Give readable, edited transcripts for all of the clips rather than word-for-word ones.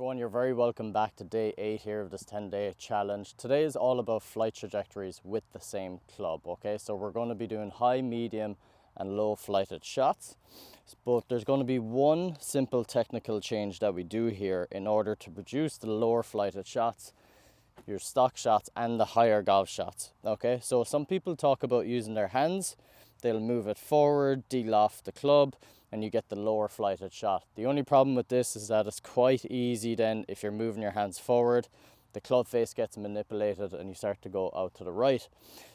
everyone, you're very welcome back to day 8 here of this 10-day challenge. Today is all about flight trajectories with the same club, okay? So we're going to be doing high, medium and low flighted shots. But there's going to be one simple technical change that we do here in order to produce the lower flighted shots, your stock shots and the higher golf shots, okay? So some people talk about using their hands. They'll move it forward, deal off the club, and you get the lower flighted shot. The only problem with this is that it's quite easy then if you're moving your hands forward, the club face gets manipulated and you start to go out to the right.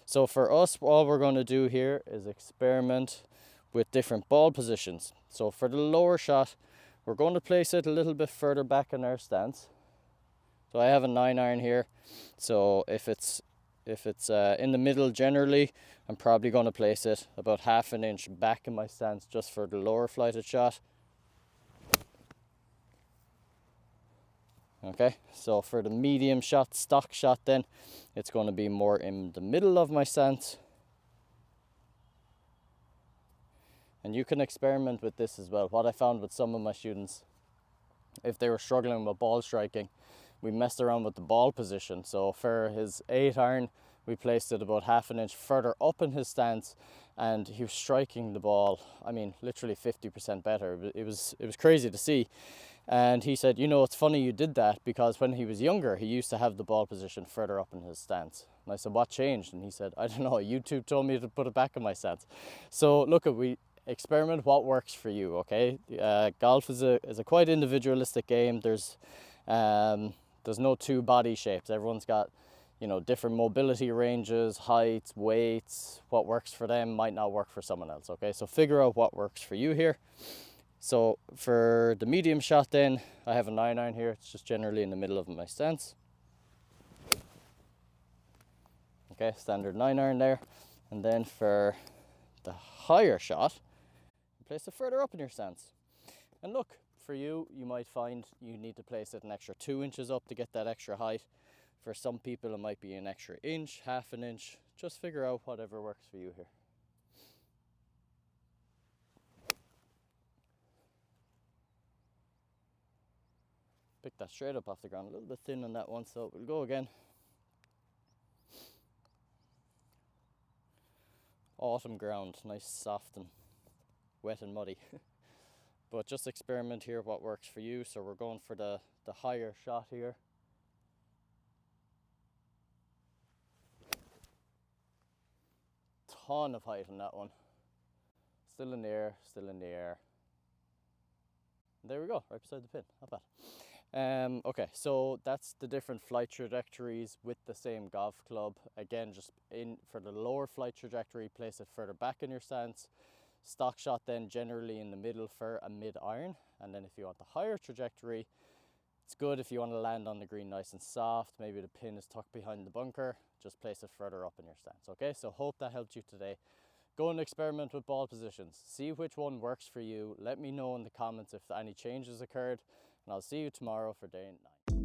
So for us, all we're going to do here is experiment with different ball positions. So for the lower shot, we're going to place it a little bit further back in our stance. So I have a 9-iron here. So if it's in the middle generally, I'm probably going to place it about half an inch back in my stance just for the lower flighted shot. Okay, so for the medium shot, stock shot then, it's going to be more in the middle of my stance. And you can experiment with this as well. What I found with some of my students, if they were struggling with ball striking, we messed around with the ball position. So for his 8-iron, we placed it about half an inch further up in his stance, and he was striking the ball, I mean, literally 50% better. It was crazy to see. And he said, you know, it's funny you did that, because when he was younger, he used to have the ball position further up in his stance. And I said, what changed? And he said, I don't know, YouTube told me to put it back in my stance. So look, we experiment what works for you, okay? Golf is a quite individualistic game. There's no two body shapes. Everyone's got, you know, different mobility ranges, heights, weights. What works for them might not work for someone else, okay? So figure out what works for you here. So for the medium shot then, I have a 9-iron here. It's just generally in the middle of my stance. Okay, standard 9-iron there. And then for the higher shot, place it further up in your stance. And look, for you, you might find you need to place it an extra 2 inches up to get that extra height. For some people, it might be an extra inch, half an inch. Just figure out whatever works for you here. Pick that straight up off the ground, a little bit thin on that one, so we'll go again. Autumn ground, nice, soft and wet and muddy. But just experiment here what works for you. So we're going for the higher shot here. Ton of height on that one. Still in the air, still in the air. There we go, right beside the pin, not bad. Okay, so that's the different flight trajectories with the same golf club. Again, just for the lower flight trajectory, place it further back in your stance. Stock shot then generally in the middle for a mid-iron. And then if you want the higher trajectory, it's good if you want to land on the green nice and soft. Maybe the pin is tucked behind the bunker. Just place it further up in your stance, okay? So hope that helped you today. Go and experiment with ball positions. See which one works for you. Let me know in the comments if any changes occurred. And I'll see you tomorrow for day 9.